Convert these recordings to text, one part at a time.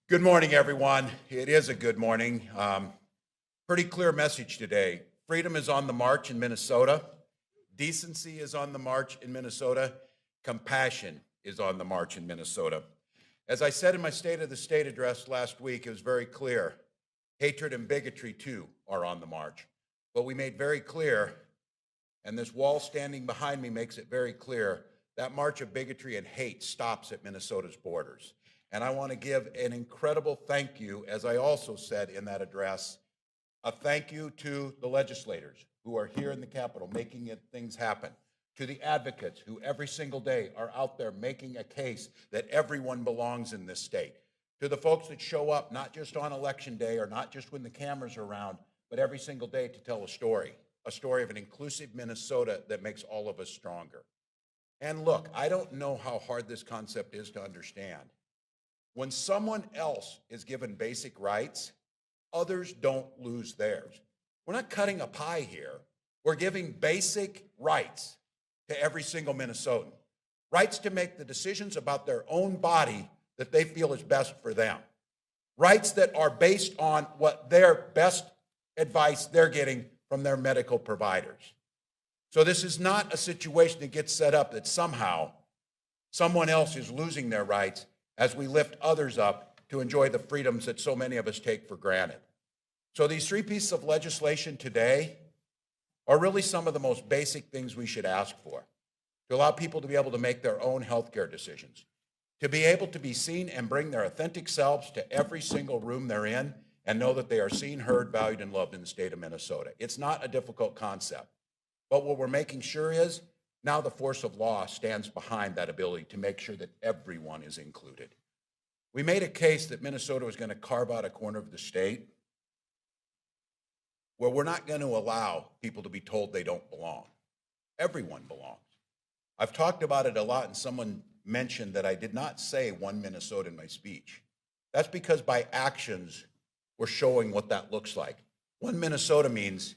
Good morning, everyone. It is a good morning. Pretty clear message today. Freedom is on the march in Minnesota. Decency is on the march in Minnesota. Compassion is on the march in Minnesota. As I said in my State of the State address last week, it was very clear. Hatred and bigotry, too, are on the march. But we made very clear, and this wall standing behind me makes it very clear, that march of bigotry and hate stops at Minnesota's borders. And I want to give an incredible thank you, as I also said in that address, a thank you to the legislators who are here in the Capitol making things happen, to the advocates who every single day are out there making a case that everyone belongs in this state, to the folks that show up not just on election day or not just when the cameras are around, but every single day to tell a story of an inclusive Minnesota that makes all of us stronger. And look, I don't know how hard this concept is to understand. When someone else is given basic rights, others don't lose theirs. We're not cutting a pie here. We're giving basic rights to every single Minnesotan. Rights to make the decisions about their own body that they feel is best for them. Rights that are based on what their best advice they're getting from their medical providers. So this is not a situation that gets set up that somehow someone else is losing their rights as we lift others up to enjoy the freedoms that so many of us take for granted. So these three pieces of legislation today are really some of the most basic things we should ask for, to allow people to be able to make their own healthcare decisions, to be able to be seen and bring their authentic selves to every single room they're in and know that they are seen, heard, valued, and loved in the state of Minnesota. It's not a difficult concept, but what we're making sure is now the force of law stands behind that ability to make sure that everyone is included. We made a case that Minnesota was going to carve out a corner of the state where we're not going to allow people to be told they don't belong. Everyone belongs. I've talked about it a lot, and someone mentioned that I did not say one Minnesota in my speech. That's because by actions, we're showing what that looks like. One Minnesota means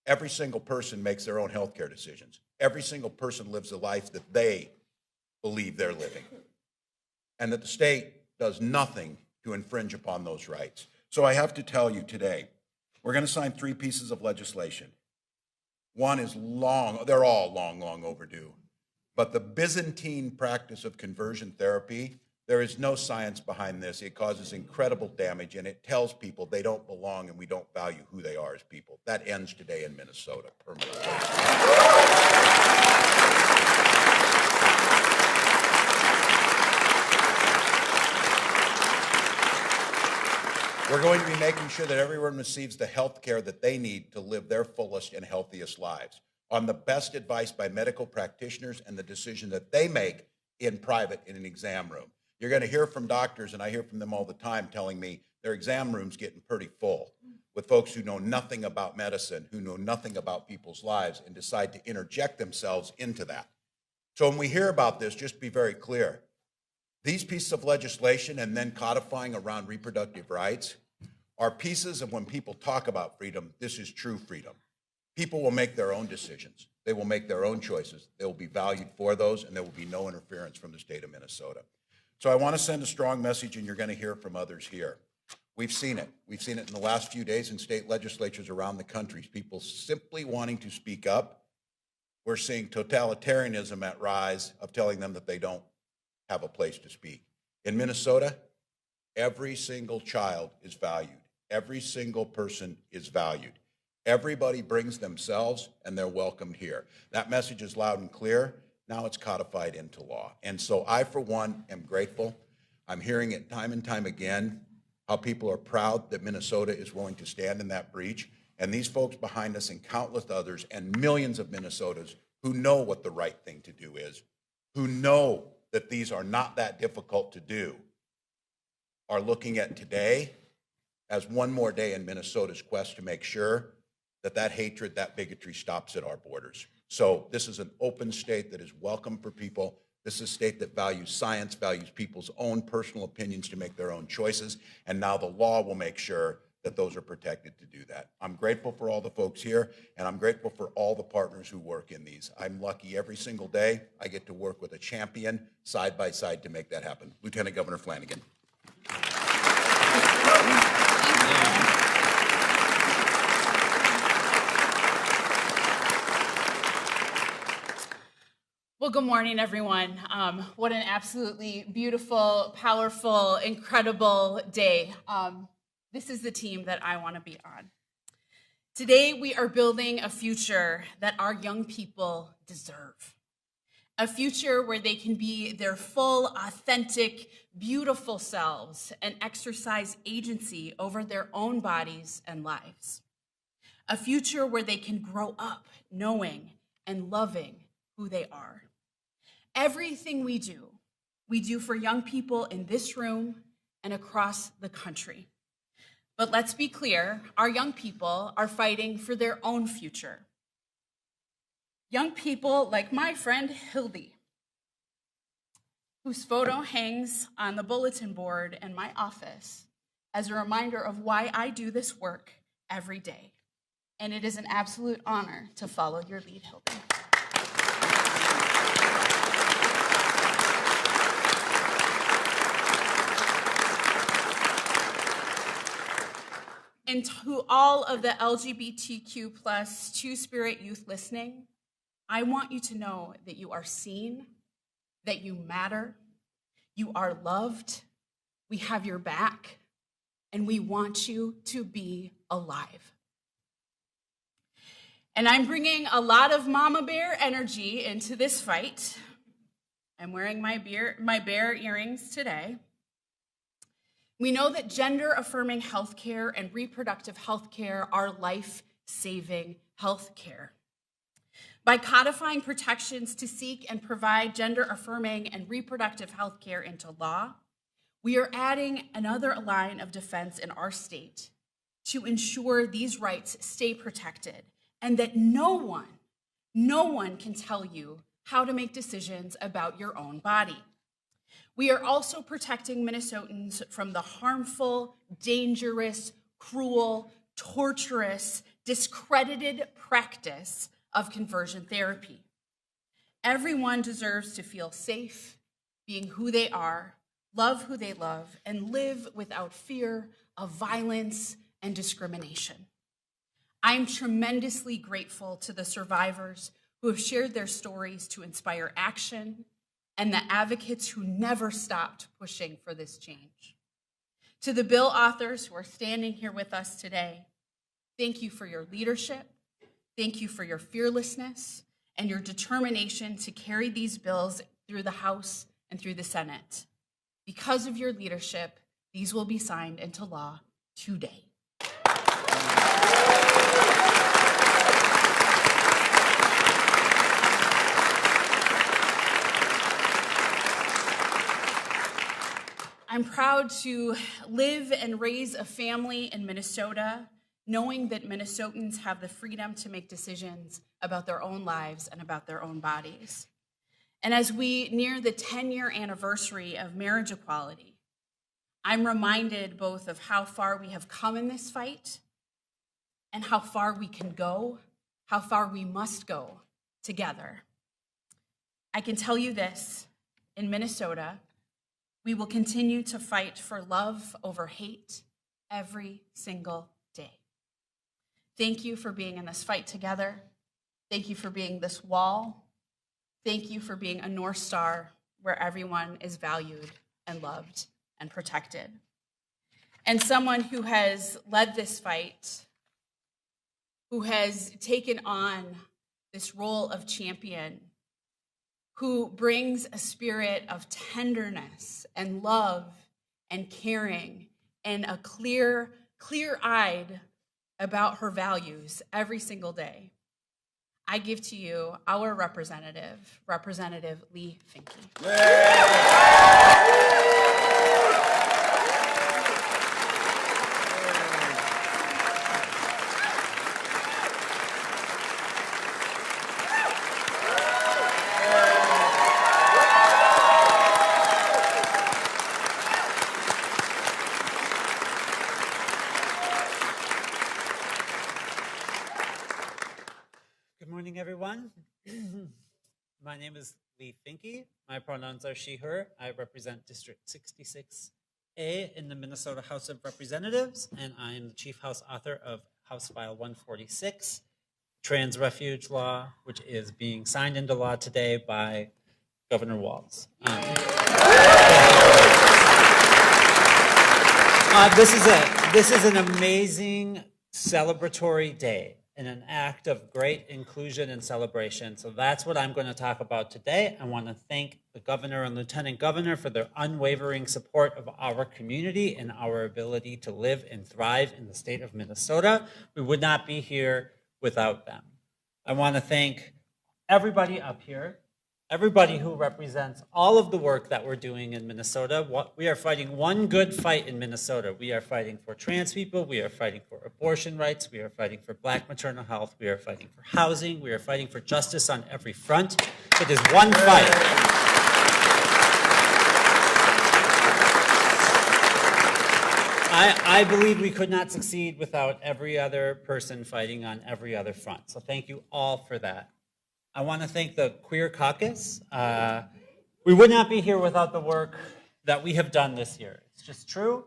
every single person makes their own healthcare decisions. Every single person lives a life that they believe they're living, and that the state does nothing to infringe upon those rights. So I have to tell you today, we're going to sign three pieces of legislation. One is they're all long overdue. But the Byzantine practice of conversion therapy, there is no science behind this. It causes incredible damage, and it tells people they don't belong and we don't value who they are as people. That ends today in Minnesota permanently. We're going to be making sure that everyone receives the health care that they need to live their fullest and healthiest lives on the best advice by medical practitioners and the decision that they make in private in an exam room. You're going to hear from doctors, and I hear from them all the time telling me their exam room's getting pretty full with folks who know nothing about medicine, who know nothing about people's lives, and decide to interject themselves into that. So when we hear about this, just be very clear. These pieces of legislation and then codifying around reproductive rights are pieces of when people talk about freedom, this is true freedom. People will make their own decisions. They will make their own choices. They will be valued for those, and there will be no interference from the state of Minnesota. So I want to send a strong message, and you're going to hear from others here. We've seen it. We've seen it in the last few days in state legislatures around the country, people simply wanting to speak up. We're seeing totalitarianism at rise of telling them that they don't have a place to speak. In Minnesota, every single child is valued. Every single person is valued. Everybody brings themselves, and they're welcomed here. That message is loud and clear. Now it's codified into law. And so I, for one, am grateful. I'm hearing it time and time again, how people are proud that Minnesota is willing to stand in that breach. And these folks behind us and countless others and millions of Minnesotans who know what the right thing to do is, who know that these are not that difficult to do, are looking at today as one more day in Minnesota's quest to make sure that that hatred, that bigotry stops at our borders. So this is an open state that is welcome for people. This is a state that values science, values people's own personal opinions to make their own choices, and now the law will make sure that those are protected to do that. I'm grateful for all the folks here, and I'm grateful for all the partners who work in these. I'm lucky every single day I get to work with a champion side by side to make that happen. Lieutenant Governor Flanagan. Well, good morning, everyone. What an absolutely beautiful, powerful, incredible day. This is the team that I want to be on. Today, we are building a future that our young people deserve. A future where they can be their full, authentic, beautiful selves and exercise agency over their own bodies and lives. A future where they can grow up knowing and loving who they are. Everything we do for young people in this room and across the country. But let's be clear, our young people are fighting for their own future. Young people like my friend Hildy, whose photo hangs on the bulletin board in my office as a reminder of why I do this work every day. And it is an absolute honor to follow your lead, Hildy. And to all of the LGBTQ plus Two-Spirit youth listening, I want you to know that you are seen, that you matter, you are loved, we have your back, and we want you to be alive. And I'm bringing a lot of mama bear energy into this fight. I'm wearing my bear earrings today. We know that gender-affirming healthcare and reproductive healthcare are life-saving healthcare. By codifying protections to seek and provide gender-affirming and reproductive healthcare into law, we are adding another line of defense in our state to ensure these rights stay protected and that no one can tell you how to make decisions about your own body. We are also protecting Minnesotans from the harmful, dangerous, cruel, torturous, discredited practice of conversion therapy. Everyone deserves to feel safe, being who they are, love who they love, and live without fear of violence and discrimination. I'm tremendously grateful to the survivors who have shared their stories to inspire action and the advocates who never stopped pushing for this change. To the bill authors who are standing here with us today, thank you for your leadership, thank you for your fearlessness, and your determination to carry these bills through the House and through the Senate. Because of your leadership, these will be signed into law today. I'm proud to live and raise a family in Minnesota, knowing that Minnesotans have the freedom to make decisions about their own lives and about their own bodies. And as we near the 10-year anniversary of marriage equality, I'm reminded both of how far we have come in this fight and how far we can go, how far we must go together. I can tell you this, in Minnesota, we will continue to fight for love over hate every single day. Thank you for being in this fight together. Thank you for being this wall. Thank you for being a North Star where everyone is valued and loved and protected. And someone who has led this fight, who has taken on this role of champion, who brings a spirit of tenderness and love and caring and a clear-eyed about her values every single day. I give to you our representative, Representative Lee Finke. Everyone. My name is Lee Finke. My pronouns are she, her. I represent District 66A in the Minnesota House of Representatives, and I am the chief House author of House File 146, trans refuge law, which is being signed into law today by Governor Walz. This is an amazing celebratory day and an act of great inclusion and celebration. So that's what I'm going to talk about today. I want to thank the governor and lieutenant governor for their unwavering support of our community and our ability to live and thrive in the state of Minnesota. We would not be here without them. I want to thank everybody up here, everybody who represents all of the work that we're doing in Minnesota. We are fighting one good fight in Minnesota. We are fighting for trans people. We are fighting for abortion rights. We are fighting for Black maternal health. We are fighting for housing. We are fighting for justice on every front. It is one fight. I believe we could not succeed without every other person fighting on every other front. So thank you all for that. I want to thank the Queer Caucus. We would not be here without the work that we have done this year. It's just true.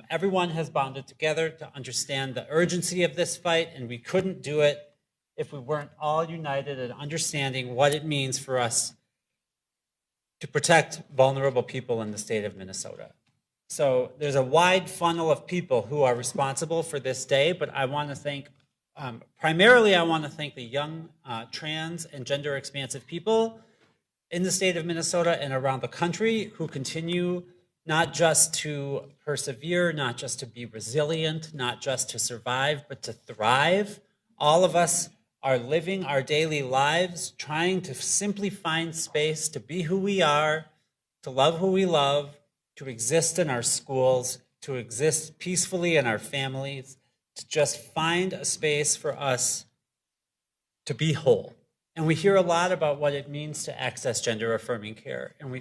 Everyone has bonded together to understand the urgency of this fight, and we couldn't do it if we weren't all united in understanding what it means for us to protect vulnerable people in the state of Minnesota. So there's a wide funnel of people who are responsible for this day, but I want to thank primarily, I want to thank the young trans and gender expansive people in the state of Minnesota and around the country who continue not just to persevere, not just to be resilient, not just to survive, but to thrive. All of us are living our daily lives trying to simply find space to be who we are, to love who we love, to exist in our schools, to exist peacefully in our families, to just find a space for us to be whole. And we hear a lot about what it means to access gender-affirming care. And we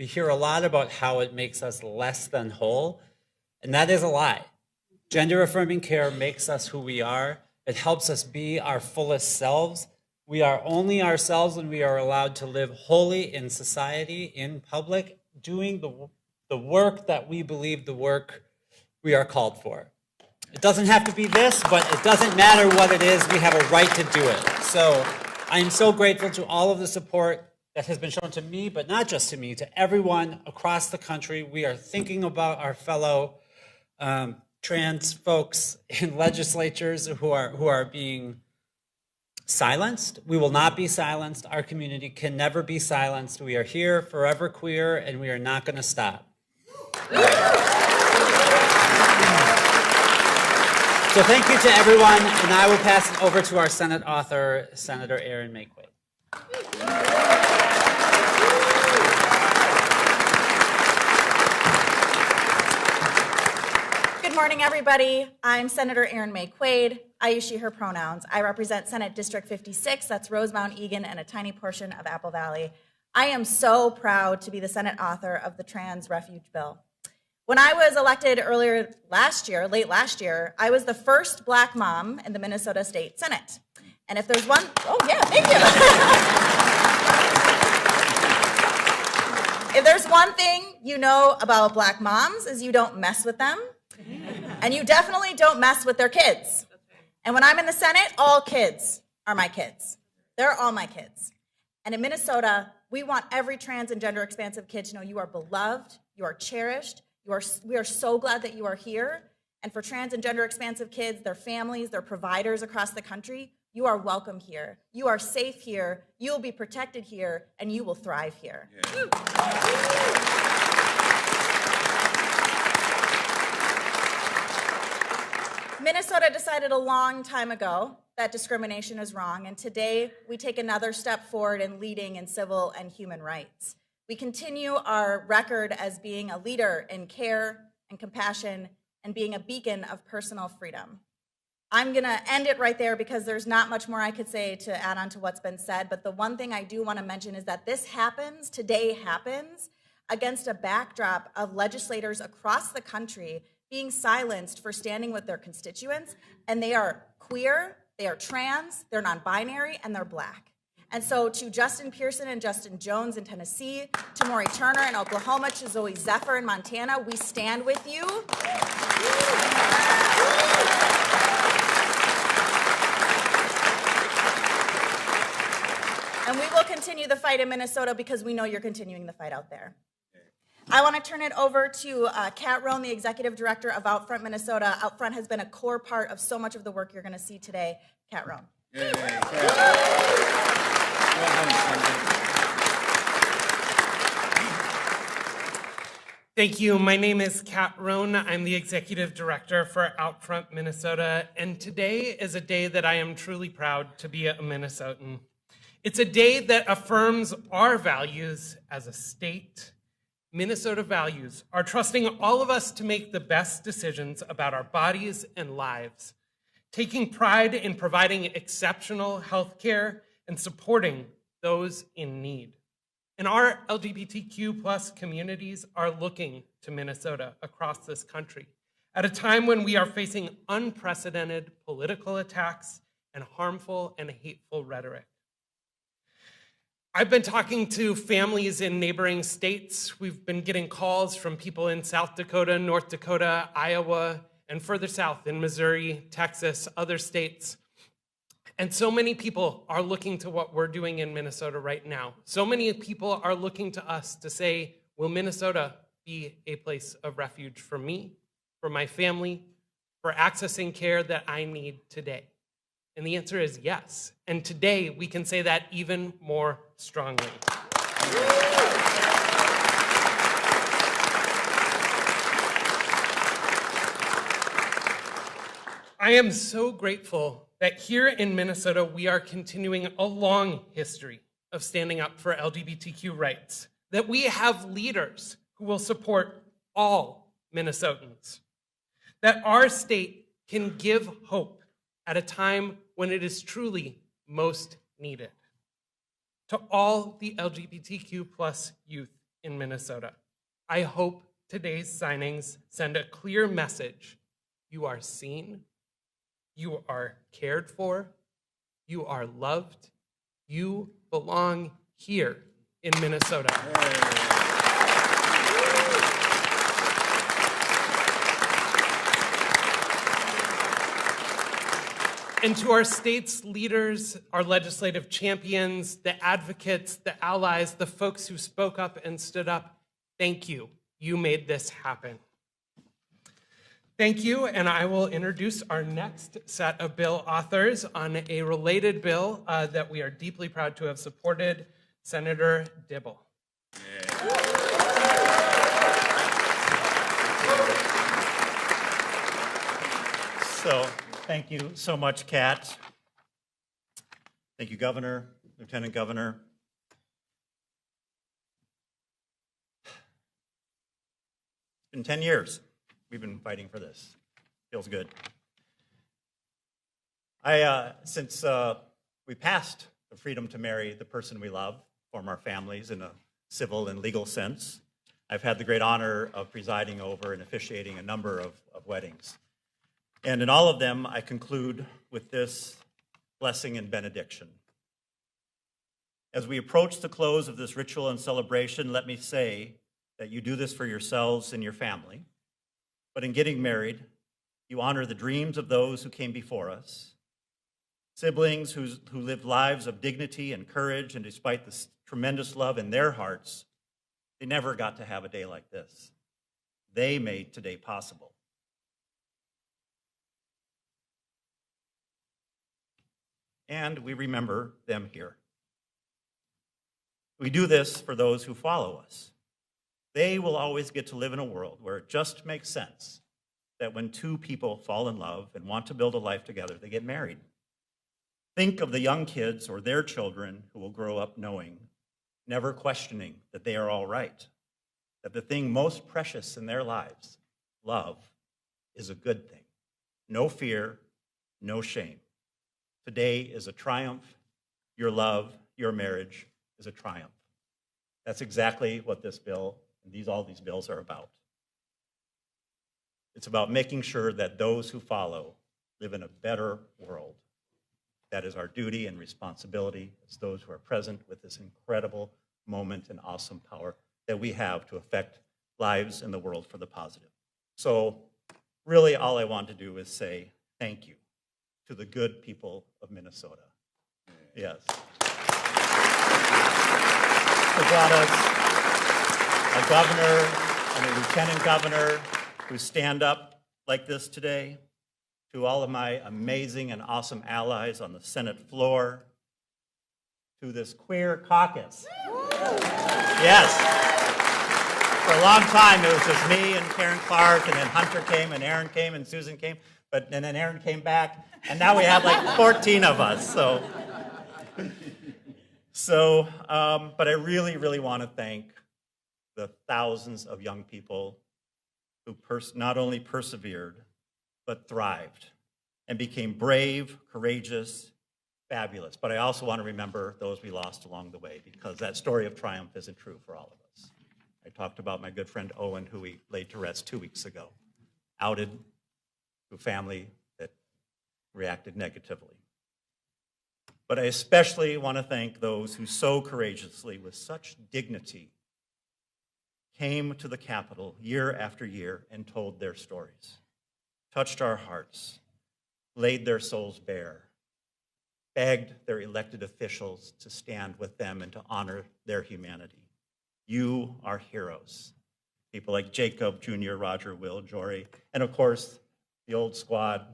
hear a lot about how it makes us less than whole. And that is a lie. Gender-affirming care makes us who we are. It helps us be our fullest selves. We are only ourselves when we are allowed to live wholly in society, in public, doing the work that we believe the work we are called for. It doesn't have to be this, but it doesn't matter what it is. We have a right to do it. So I am so grateful to all of the support that has been shown to me, but not just to me, to everyone across the country. We are thinking about our fellow trans folks in legislatures who are being silenced. We will not be silenced. Our community can never be silenced. We are here, forever queer, and we are not going to stop. So thank you to everyone, and I will pass it over to our Senate author, Senator Erin McQuaid. Good morning, everybody. I'm Senator Erin McQuaid. I use she, her pronouns. I represent Senate District 56, that's Rosemount, Eagan, and a tiny portion of Apple Valley. I am so proud to be the Senate author of the Trans Refuge Bill. When I was elected late last year, I was the first Black mom in the Minnesota State Senate. And if there's one, thank you. If there's one thing you know about Black moms is you don't mess with them. And you definitely don't mess with their kids. And when I'm in the Senate, all kids are my kids. They're all my kids. And in Minnesota, we want every trans and gender expansive kid to know you are beloved, you are cherished, we are so glad that you are here. And for trans and gender expansive kids, their families, their providers across the country, you are welcome here. You are safe here. You will be protected here, and you will thrive here. Yeah. Minnesota decided a long time ago that discrimination is wrong, and today we take another step forward in leading in civil and human rights. We continue our record as being a leader in care and compassion and being a beacon of personal freedom. I'm going to end it right there because there's not much more I could say to add on to what's been said, but the one thing I do want to mention is that today happens against a backdrop of legislators across the country being silenced for standing with their constituents, and they are queer, they are trans, they're non-binary, and they're Black. And so to Justin Pearson and Justin Jones in Tennessee, to Maury Turner in Oklahoma, to Zoe Zephyr in Montana, we stand with you. And we will continue the fight in Minnesota because we know you're continuing the fight out there. I want to turn it over to Kat Roan, the Executive Director of OutFront Minnesota. OutFront has been a core part of so much of the work you're going to see today. Kat Roan. Thank you. My name is Kat Roan. I'm the Executive Director for OutFront Minnesota, and today is a day that I am truly proud to be a Minnesotan. It's a day that affirms our values as a state. Minnesota values are trusting all of us to make the best decisions about our bodies and lives, taking pride in providing exceptional health care and supporting those in need. And our LGBTQ plus communities are looking to Minnesota across this country at a time when we are facing unprecedented political attacks and harmful and hateful rhetoric. I've been talking to families in neighboring states. We've been getting calls from people in South Dakota, North Dakota, Iowa, and further south in Missouri, Texas, other states. And so many people are looking to what we're doing in Minnesota right now. So many people are looking to us to say, will Minnesota be a place of refuge for me, for my family, for accessing care that I need today? And the answer is yes. And today we can say that even more strongly. I am so grateful that here in Minnesota, we are continuing a long history of standing up for LGBTQ rights, that we have leaders who will support all Minnesotans, that our state can give hope at a time when it is truly most needed. To all the LGBTQ plus youth in Minnesota, I hope today's signings send a clear message. You are seen, you are cared for, you are loved, you belong here in Minnesota. And to our state's leaders, our legislative champions, the advocates, the allies, the folks who spoke up and stood up, thank you. You made this happen. Thank you, and I will introduce our next set of bill authors on a related bill that we are deeply proud to have supported, Senator Dibble. So, thank you so much, Kat. Thank you, Governor, Lieutenant Governor. It's been 10 years. We've been fighting for this. Feels good. Since we passed the freedom to marry the person we love, form our families in a civil and legal sense, I've had the great honor of presiding over and officiating a number of weddings. And in all of them, I conclude with this blessing and benediction. As we approach the close of this ritual and celebration, let me say that you do this for yourselves and your family. But in getting married, you honor the dreams of those who came before us, siblings who lived lives of dignity and courage, and despite the tremendous love in their hearts, they never got to have a day like this. They made today possible. And we remember them here. We do this for those who follow us. They will always get to live in a world where it just makes sense that when two people fall in love and want to build a life together, they get married. Think of the young kids or their children who will grow up knowing, never questioning that they are all right, that the thing most precious in their lives, love, is a good thing. No fear, no shame. Today is a triumph. Your love, your marriage is a triumph. That's exactly what this bill and all these bills are about. It's about making sure that those who follow live in a better world. That is our duty and responsibility as those who are present with this incredible moment and awesome power that we have to affect lives in the world for the positive. So really all I want to do is say thank you to the good people of Minnesota. Yes. who brought us a governor and a lieutenant governor who stand up like this today, to all of my amazing and awesome allies on the Senate floor, to this queer caucus. Yes. For a long time, it was just me and Karen Clark, and then Hunter came, and Aaron came, and Susan came, and then Aaron came back, and now we have like 14 of us, but I really, really want to thank the thousands of young people who not only persevered, but thrived and became brave, courageous, fabulous. But I also want to remember those we lost along the way, because that story of triumph isn't true for all of us. I talked about my good friend Owen, who we laid to rest 2 weeks ago, outed to a family that reacted negatively. But I especially want to thank those who so courageously, with such dignity, came to the Capitol year after year and told their stories, touched our hearts, laid their souls bare, begged their elected officials to stand with them and to honor their humanity. You are heroes. People like Jacob, Jr., Roger, Will, Jory, and of course, the old squad,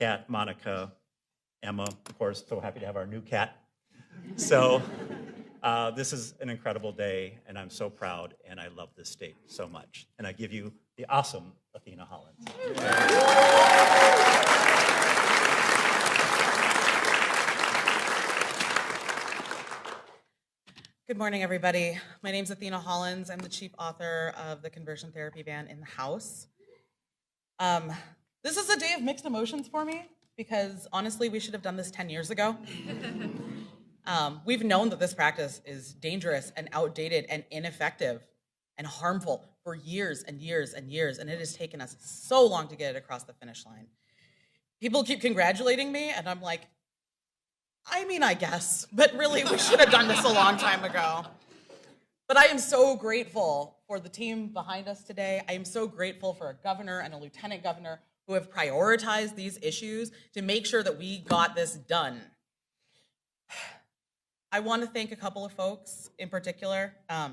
Kat, Monica, Emma, of course, so happy to have our new cat. So this is an incredible day, and I'm so proud, and I love this state so much. And I give you the awesome Athena Hollins. Good morning, everybody. My name is Athena Hollins. I'm the chief author of the conversion therapy ban in the House. This is a day of mixed emotions for me, because honestly, we should have done this 10 years ago. We've known that this practice is dangerous and outdated and ineffective and harmful for years and years and years, and it has taken us so long to get it across the finish line. People keep congratulating me, and I'm like, I mean, I guess, but really, we should have done this a long time ago. But I am so grateful for the team behind us today. I am so grateful for a governor and a lieutenant governor who have prioritized these issues to make sure that we got this done. I want to thank a couple of folks in particular. I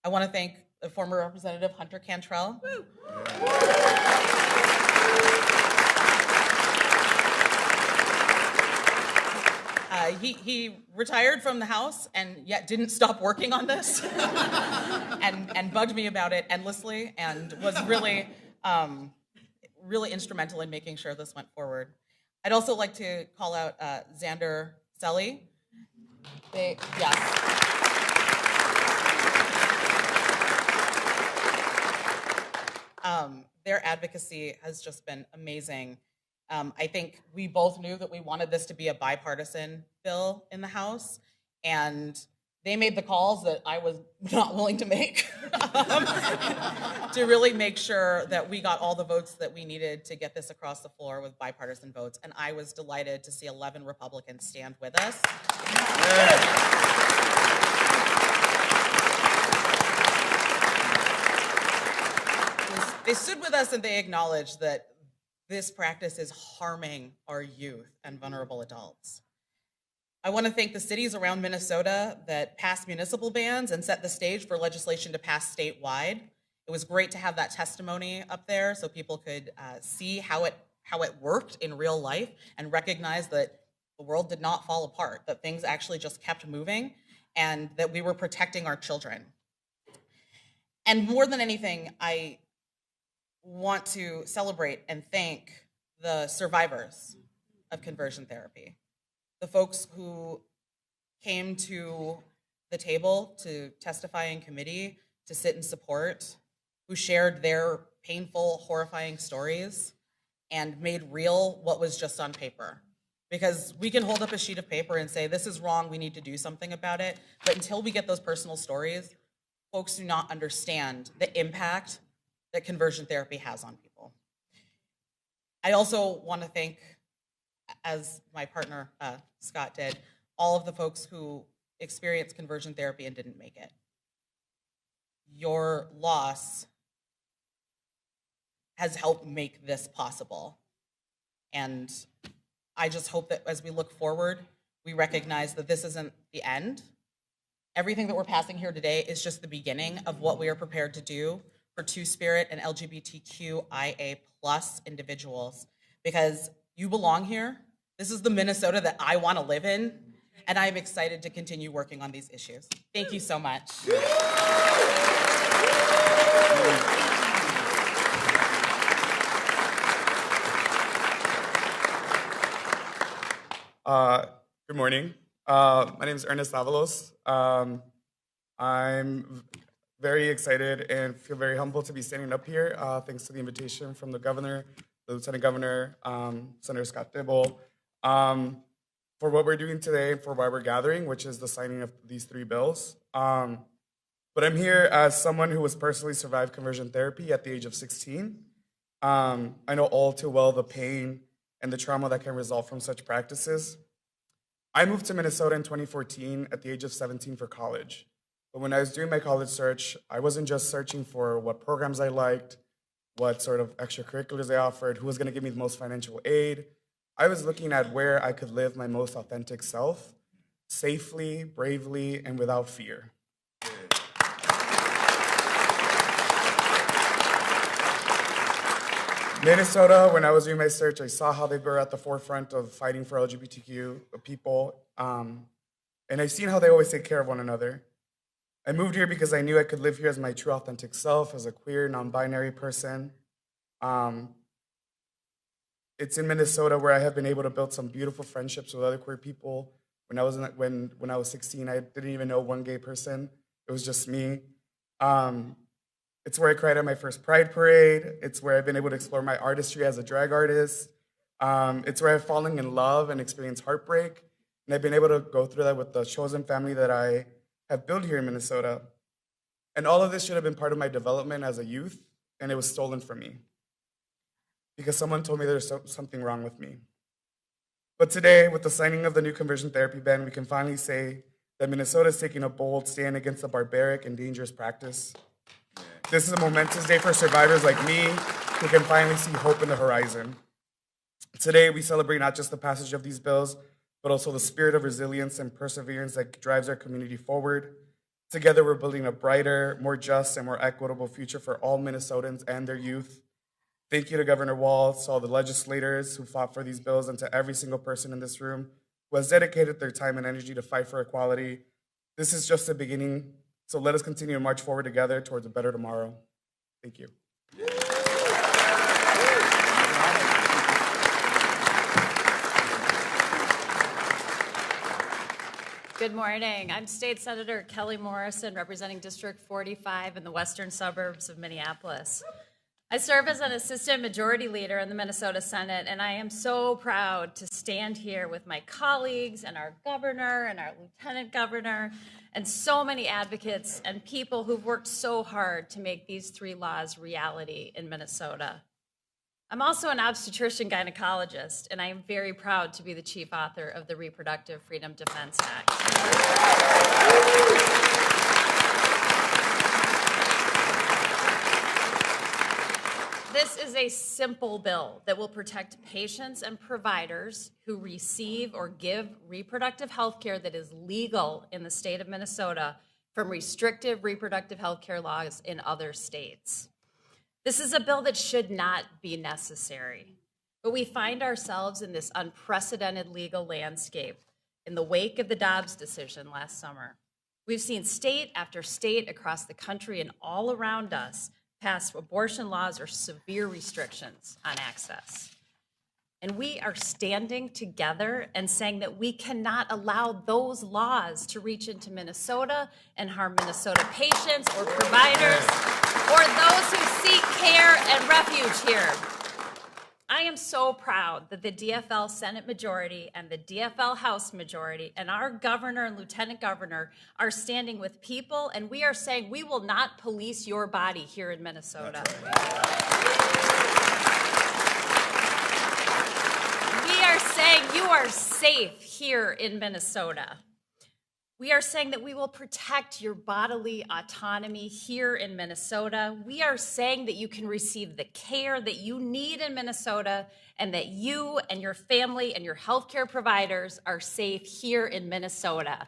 want to thank the former Representative Hunter Cantrell. He retired from the House and yet didn't stop working on this and bugged me about it endlessly, and was really, really instrumental in making sure this went forward. I'd also like to call out Xander Selly. Their advocacy has just been amazing. I think we both knew that we wanted this to be a bipartisan bill in the House, and they made the calls that I was not willing to make to really make sure that we got all the votes that we needed to get this across the floor with bipartisan votes. And I was delighted to see 11 Republicans stand with us. They stood with us and they acknowledged that this practice is harming our youth and vulnerable adults. I want to thank the cities around Minnesota that passed municipal bans and set the stage for legislation to pass statewide. It was great to have that testimony up there so people could see how it worked in real life and recognize that the world did not fall apart, that things actually just kept moving, and that we were protecting our children. And more than anything, I want to celebrate and thank the survivors of conversion therapy, the folks who came to the table to testify in committee, to sit in support, who shared their painful, horrifying stories and made real what was just on paper. Because we can hold up a sheet of paper and say, this is wrong, we need to do something about it. But until we get those personal stories, folks do not understand the impact that conversion therapy has on people. I also want to thank, as my partner Scott did, all of the folks who experienced conversion therapy and didn't make it. Your loss has helped make this possible. And I just hope that as we look forward, we recognize that this isn't the end, Everything that we're passing here today is just the beginning of what we are prepared to do for Two-Spirit and LGBTQIA+ individuals, because you belong here. This is the Minnesota that I want to live in, and I am excited to continue working on these issues. Thank you so much. Good morning. My name is Ernest Avalos. I'm very excited and feel very humbled to be standing up here, thanks to the invitation from the governor, the lieutenant governor, Senator Scott Dibble, for what we're doing today and for why we're gathering, which is the signing of these 3 bills. But I'm here as someone who has personally survived conversion therapy at the age of 16. I know all too well the pain and the trauma that can result from such practices. I moved to Minnesota in 2014 at the age of 17 for college. But when I was doing my college search, I wasn't just searching for what programs I liked, what sort of extracurriculars they offered, who was going to give me the most financial aid. I was looking at where I could live my most authentic self, safely, bravely, and without fear. Minnesota, when I was doing my search, I saw how they were at the forefront of fighting for LGBTQ people, and I've seen how they always take care of one another. I moved here because I knew I could live here as my true authentic self, as a queer, non-binary person. It's in Minnesota where I have been able to build some beautiful friendships with other queer people. When I was 16, I didn't even know one gay person. It was just me. It's where I cried at my first Pride Parade. It's where I've been able to explore my artistry as a drag artist. It's where I've fallen in love and experienced heartbreak. And I've been able to go through that with the chosen family that I have built here in Minnesota. And all of this should have been part of my development as a youth, and it was stolen from me because someone told me there's something wrong with me. But today, with the signing of the new conversion therapy ban, we can finally say that Minnesota is taking a bold stand against the barbaric and dangerous practice. This is a momentous day for survivors like me who can finally see hope in the horizon. Today, we celebrate not just the passage of these bills, but also the spirit of resilience and perseverance that drives our community forward. Together, we're building a brighter, more just, and more equitable future for all Minnesotans and their youth. Thank you to Governor Walz, to all the legislators who fought for these bills, and to every single person in this room who has dedicated their time and energy to fight for equality. This is just the beginning, so let us continue to march forward together towards a better tomorrow. Thank you. Good morning. I'm State Senator Kelly Morrison, representing District 45 in the western suburbs of Minneapolis. I serve as an assistant majority leader in the Minnesota Senate, and I am so proud to stand here with my colleagues and our governor and our lieutenant governor and so many advocates and people who've worked so hard to make these 3 laws reality in Minnesota. I'm also an obstetrician gynecologist, and I am very proud to be the chief author of the Reproductive Freedom Defense Act. This is a simple bill that will protect patients and providers who receive or give reproductive health care that is legal in the state of Minnesota from restrictive reproductive health care laws in other states. This is a bill that should not be necessary, but we find ourselves in this unprecedented legal landscape in the wake of the Dobbs decision last summer. We've seen state after state across the country and all around us pass abortion laws or severe restrictions on access. And we are standing together and saying that we cannot allow those laws to reach into Minnesota and harm Minnesota patients or providers or those who seek care and refuge here. I am so proud that the DFL Senate majority and the DFL House majority and our governor and lieutenant governor are standing with people, and we are saying we will not police your body here in Minnesota. We are saying you are safe here in Minnesota. We are saying that we will protect your bodily autonomy here in Minnesota. We are saying that you can receive the care that you need in Minnesota and that you and your family and your healthcare providers are safe here in Minnesota.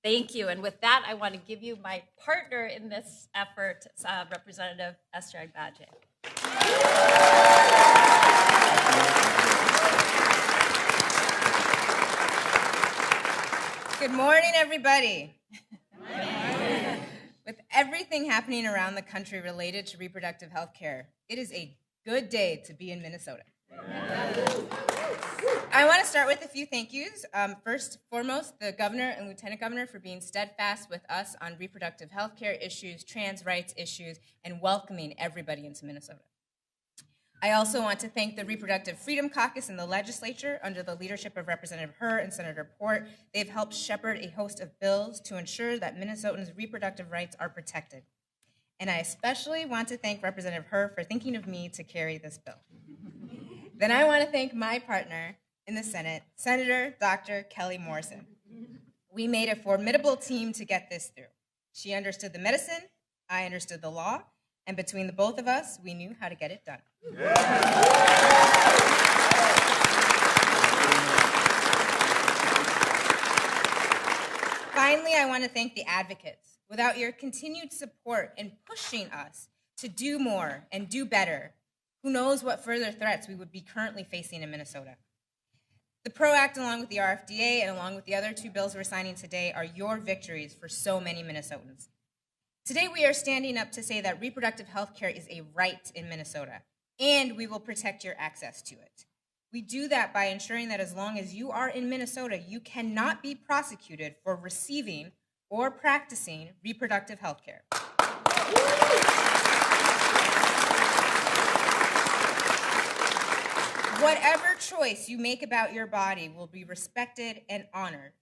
Thank you. And with that, I want to give you my partner in this effort, Representative Esther Agbaje. Good morning, everybody. With everything happening around the country related to reproductive health care, it is a good day to be in Minnesota. I want to start with a few thank yous. First and foremost, the governor and lieutenant governor for being steadfast with us on reproductive health care issues, trans rights issues, and welcoming everybody into Minnesota. I also want to thank the Reproductive Freedom Caucus in the legislature under the leadership of Representative Herr and Senator Port. They've helped shepherd a host of bills to ensure that Minnesotans' reproductive rights are protected. And I especially want to thank Representative Herr for thinking of me to carry this bill. Then I want to thank my partner in the Senate, Senator Dr. Kelly Morrison. We made a formidable team to get this through. She understood the medicine, I understood the law, and between the both of us, we knew how to get it done. Finally, I want to thank the advocates. Without your continued support in pushing us to do more and do better, who knows what further threats we would be currently facing in Minnesota. The PRO Act, along with the RFDA, and along with the other two bills we're signing today, are your victories for so many Minnesotans. Today, we are standing up to say that reproductive health care is a right in Minnesota, and we will protect your access to it. We do that by ensuring that as long as you are in Minnesota, you cannot be prosecuted for receiving or practicing reproductive health care. Whatever choice you make about your body will be respected and honored.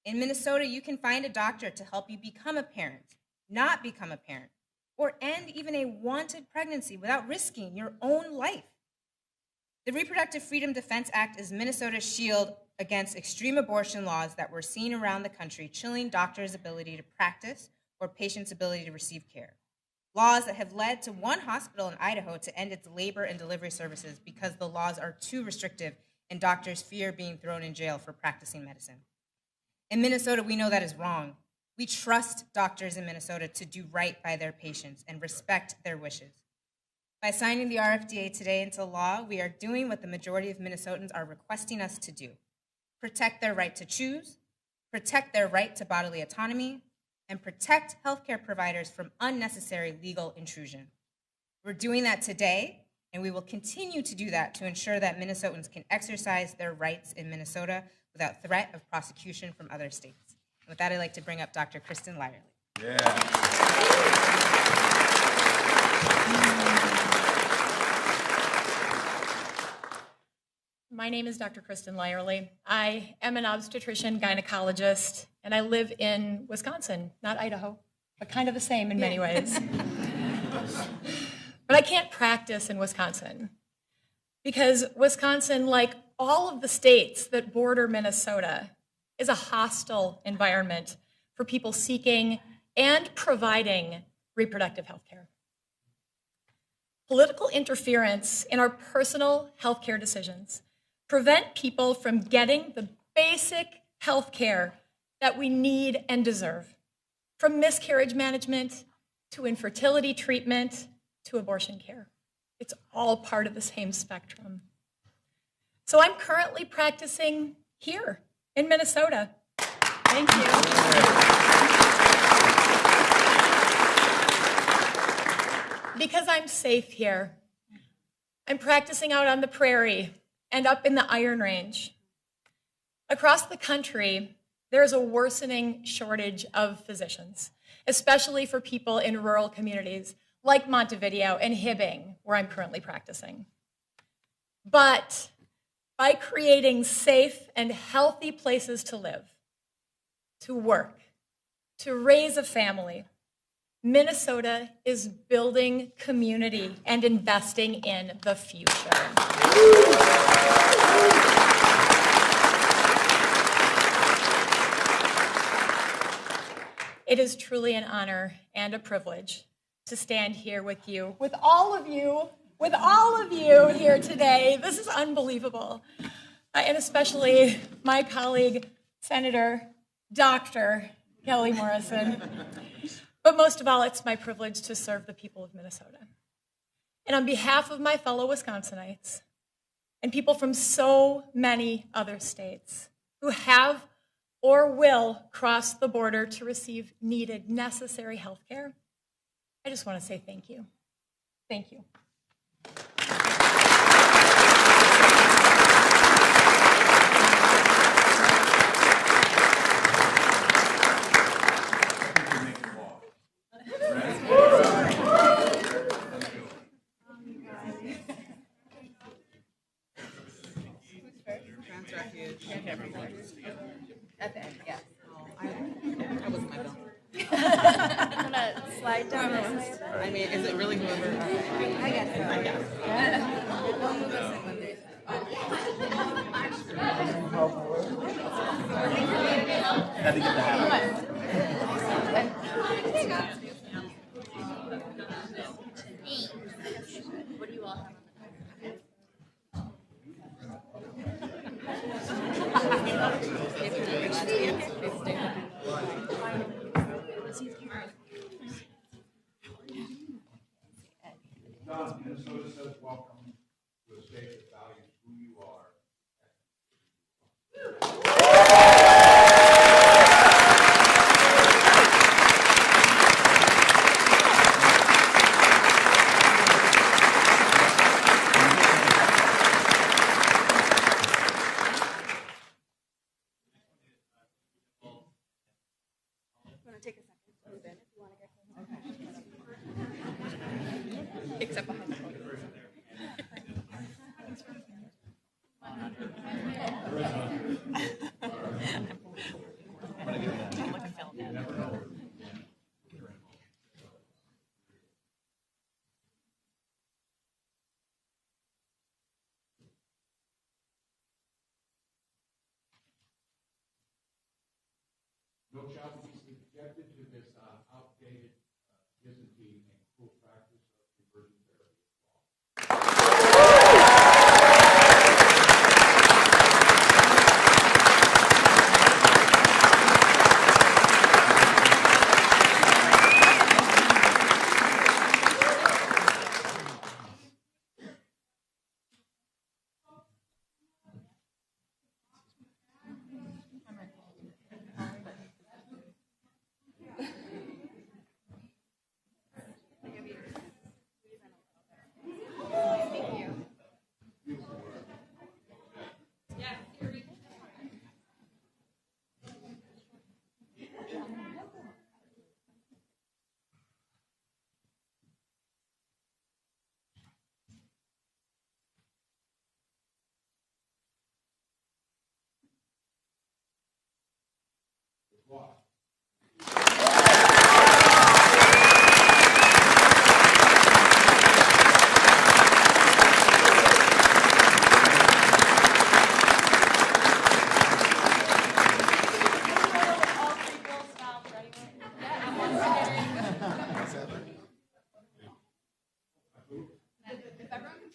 In Minnesota, you can find a doctor to help you become a parent, not become a parent, or end even a wanted pregnancy without risking your own life. The Reproductive Freedom Defense Act is Minnesota's shield against extreme abortion laws that we're seeing around the country, chilling doctors' ability to practice or patients' ability to receive care. Laws that have led to one hospital in Idaho to end its labor and delivery services because the laws are too restrictive and doctors fear being thrown in jail for practicing medicine. In Minnesota, we know that is wrong. We trust doctors in Minnesota to do right by their patients and respect their wishes. By signing the RFDA today into law, we are doing what the majority of Minnesotans are requesting us to do: protect their right to choose, protect their right to bodily autonomy, and protect healthcare providers from unnecessary legal intrusion. We're doing that today, and we will continue to do that to ensure that Minnesotans can exercise their rights in Minnesota without threat of prosecution from other states. And with that, I'd like to bring up Dr. Kristen Lyerly. My name is Dr. Kristen Lyerly. I am an obstetrician gynecologist, and I live in Wisconsin, not Idaho, but kind of the same in many ways. But I can't practice in Wisconsin because Wisconsin, like all of the states that border Minnesota, is a hostile environment for people seeking and providing reproductive health care. Political interference in our personal health care decisions prevent people from getting the basic health care that we need and deserve, from miscarriage management to infertility treatment to abortion care. It's all part of the same spectrum. So I'm currently practicing here in Minnesota. Thank you. Because I'm safe here. I'm practicing out on the prairie and up in the Iron Range. Across the country, there is a worsening shortage of physicians, especially for people in rural communities like Montevideo and Hibbing, where I'm currently practicing. But by creating safe and healthy places to live, to work, to raise a family, Minnesota is building community and investing in the future. It is truly an honor and a privilege to stand here with you, with all of you here today. This is unbelievable. And especially my colleague, Senator Dr. Kelly Morrison. But most of all, it's my privilege to serve the people of Minnesota. And on behalf of my fellow Wisconsinites and people from so many other states who have or will cross the border to receive needed, necessary health care, I just want to say thank you. Thank you. At the end, yes. That wasn't my bill. I'm gonna slide down this way. I mean, is it really whoever? I guess so. I guess. We'll move us in when there's. Had to get the hat. What do you all have? John, Minnesota says welcome to a state that values who you are. Except behind the podium. No child will be subjected to this outdated Byzantine and cruel practice of conversion therapy.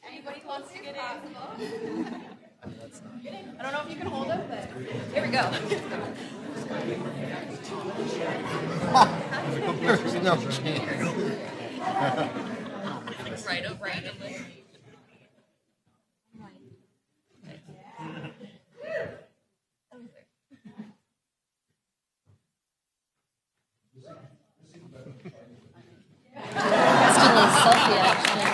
Anybody wants to get in? I don't know if you can hold it, but here we go. There's no chance. Right up, right up. Still a selfie action.